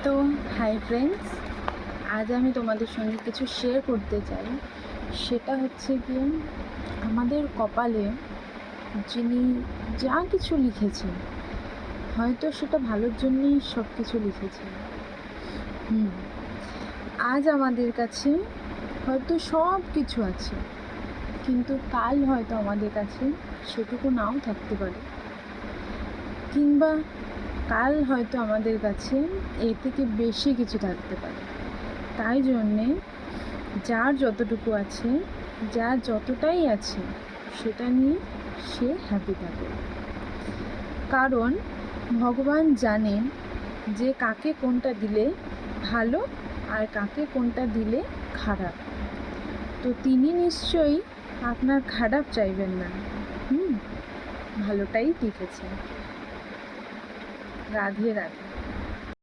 তো hi friends, আজ আমি তোমাদের সঙ্গে কিছু শেয়ার করতে চাই। সেটা হচ্ছে গিয়ে আমাদের কপালে যিনি যা কিছু লিখেছেন, হয়তো সেটা ভালোর জন্যই সব কিছু লিখেছেন। আজ আমাদের কাছে হয়তো সব কিছু আছে, কিন্তু কাল হয়তো আমাদের কাছে সেটুকু নাও থাকতে পারে, কিংবা কাল হয়তো আমাদের কাছে এর থেকে বেশি কিছু থাকতে পারে। তাই জন্যে যার যতটুকু আছে, যার যতটাই আছে, সেটা নিয়ে সে হ্যাপি থাকে। কারণ ভগবান জানেন যে কাকে কোনটা দিলে ভালো আর কাকে কোনটা দিলে খারাপ। তো তিনি নিশ্চয়ই আপনার খারাপ চাইবেন না, ভালোটাই লিখেছেন। রাধে রাধে।